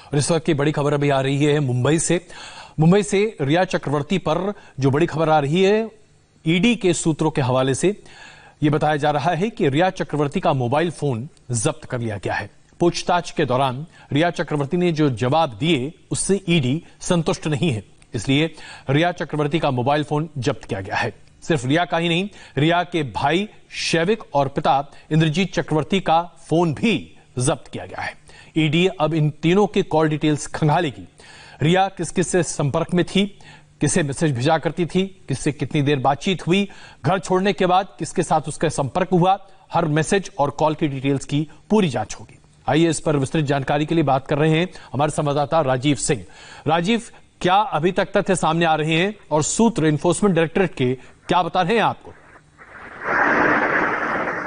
और इस वक्त की बड़ी खबर अभी आ रही है मुंबई से रिया चक्रवर्ती पर जो बड़ी खबर आ रही है ईडी के सूत्रों के हवाले से यह बताया जा रहा है कि रिया चक्रवर्ती का मोबाइल फोन जब्त कर लिया गया है। पूछताछ के दौरान रिया चक्रवर्ती ने जो जवाब दिए उससे ईडी संतुष्ट नहीं है, इसलिए रिया चक्रवर्ती का मोबाइल फोन जब्त किया गया है। सिर्फ रिया का ही नहीं, रिया के भाई शैविक और पिता इंद्रजीत चक्रवर्ती का फोन भी जब्त किया गया है। ईडी अब इन तीनों के कॉल डिटेल्स खंगालेगी। रिया किस किस से संपर्क में थी, किसे मैसेज भेजा करती थी, किससे कितनी देर बातचीत हुई, घर छोड़ने के बाद किसके साथ उसका संपर्क हुआ, हर मैसेज और कॉल की डिटेल्स की पूरी जांच होगी। आइए इस पर विस्तृत जानकारी के लिए बात कर रहे हैं हमारे संवाददाता राजीव सिंह। राजीव, क्या अभी तक तथ्य सामने आ रहे हैं और सूत्र एनफोर्समेंट डायरेक्टरेट के क्या बता रहे हैं आपको?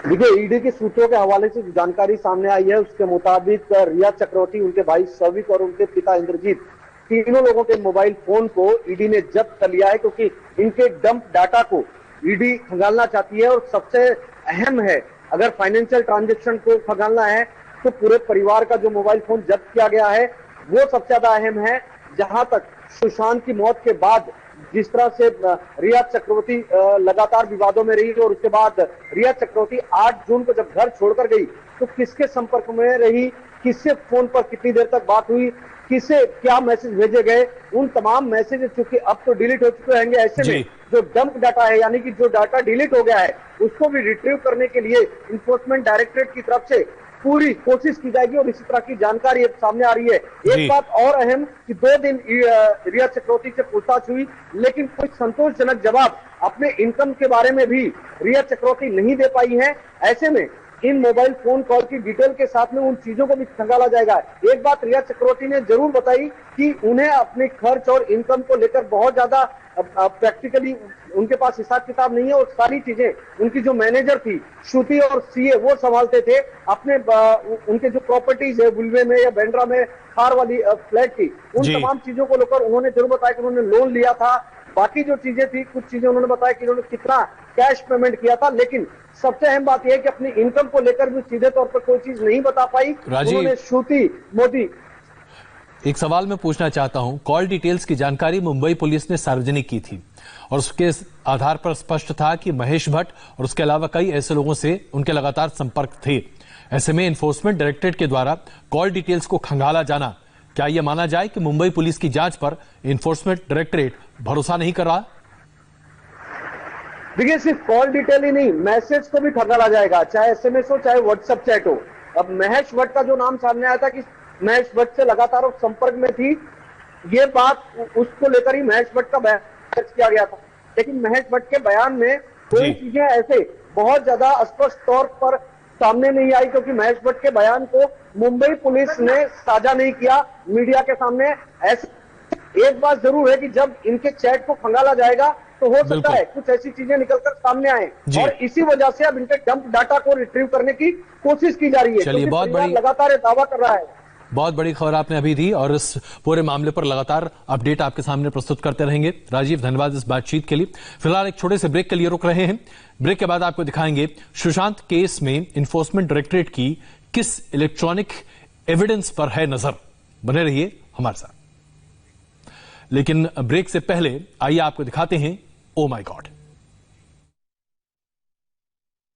देखिए, ईडी के सूत्रों के हवाले से जो जानकारी सामने आई है उसके मुताबिक रिया चक्रवर्ती, उनके भाई शैविक और उनके पिता इंद्रजीत, तीनों लोगों के मोबाइल फोन को ईडी ने जब्त कर लिया है, क्योंकि इनके डंप डाटा को ईडी खंगालना चाहती है। और सबसे अहम है, अगर फाइनेंशियल ट्रांजैक्शन को खंगालना है तो पूरे परिवार का जो मोबाइल फोन जब्त किया गया है वो सबसे ज्यादा अहम है। जहां तक सुशांत की मौत के बाद जिस तरह से रिया चक्रवर्ती लगातार विवादों में रही और उसके बाद रिया चक्रवर्ती 8 जून को जब घर छोड़कर गई तो किसके संपर्क में रही, किससे फोन पर कितनी देर तक बात हुई, किसे क्या मैसेज भेजे गए, उन तमाम मैसेज चूंकि अब तो डिलीट हो चुके होंगे, ऐसे में जो डंप डाटा है यानी कि जो डाटा डिलीट हो गया है उसको भी रिट्रीव करने के लिए इन्फोर्समेंट डायरेक्टरेट की तरफ से पूरी कोशिश की जाएगी और इसी तरह की जानकारी अब सामने आ रही है। एक बात और अहम कि 2 दिन रिया चक्रवर्ती से पूछताछ हुई, लेकिन कोई संतोषजनक जवाब अपने इनकम के बारे में भी रिया चक्रवर्ती नहीं दे पाई है। ऐसे में इन मोबाइल फोन कॉल की डिटेल के साथ में उन चीजों को भी खंगाला जाएगा। एक बात रिया चक्रवर्ती ने जरूर बताई कि उन्हें अपने खर्च और इनकम को लेकर बहुत ज्यादा प्रैक्टिकली उनके पास हिसाब किताब नहीं है और सारी चीजें उनकी जो मैनेजर थी श्रुति और सीए वो संभालते थे। अपने उनके जो प्रॉपर्टीज है बुलवे में या बैंड्रा में थार वाली फ्लैट थी, उन तमाम चीजों को लेकर उन्होंने जरूर बताया कि उन्होंने लोन लिया था। बाकी जो चीजें थी, कुछ चीजें उन्होंने बताया कि उन्होंने कितना कैश पेमेंट किया था, लेकिन सबसे अहम बात यह है कि अपनी इनकम को लेकर भी सीधे तौर पर कोई चीज नहीं बता पाई। उन्होंने श्रुति मोदी। एक सवाल मैं पूछना चाहता हूं, कॉल डिटेल्स की जानकारी मुंबई पुलिस ने सार्वजनिक की थी और उसके आधार पर स्पष्ट था कि महेश भट्ट और उसके अलावा कई ऐसे लोगों से उनके लगातार संपर्क थे। ऐसे में एनफोर्समेंट डायरेक्टरेट के द्वारा कॉल डिटेल्स को खंगाला जाना, क्या यह माना जाए कि मुंबई पुलिस की जांच पर एनफोर्समेंट डायरेक्टरेट भरोसा नहीं कर रहा? देखिए, सिर्फ कॉल डिटेल ही नहीं, मैसेज को भी खंगाला जाएगा, चाहे एसएमएस हो चाहे व्हाट्सएप चैट हो। अब महेश भट्ट का जो नाम सामने आया था कि महेश भट्ट से लगातार वो संपर्क में थी, ये बात उसको लेकर ही महेश भट्ट का बयान दर्ज किया गया था, लेकिन महेश भट्ट के बयान में कोई चीजें ऐसे बहुत ज्यादा स्पष्ट तौर पर सामने नहीं आई, क्योंकि महेश भट्ट के बयान को मुंबई पुलिस ने साझा नहीं किया मीडिया के सामने। ऐसे एक बात जरूर है कि जब इनके चैट को खंगाला जाएगा तो हो सकता है कुछ ऐसी चीजें निकलकर सामने आए और इसी वजह से अब इनके डंप डाटा को रिट्रीव करने की कोशिश की जा रही है। चलिए, बहुत बड़ी लगातार दावा कर रहा है। बहुत बड़ी खबर आपने अभी दी और इस पूरे मामले पर लगातार अपडेट आपके सामने प्रस्तुत करते रहेंगे। राजीव, धन्यवाद इस बातचीत के लिए। फिलहाल एक छोटे से ब्रेक के लिए रुक रहे हैं। ब्रेक के बाद आपको दिखाएंगे सुशांत केस में एनफोर्समेंट डायरेक्टरेट की किस इलेक्ट्रॉनिक एविडेंस पर है नजर। बने रहिए हमारे साथ। लेकिन ब्रेक से पहले आइए आपको दिखाते हैं ओ माय गॉड।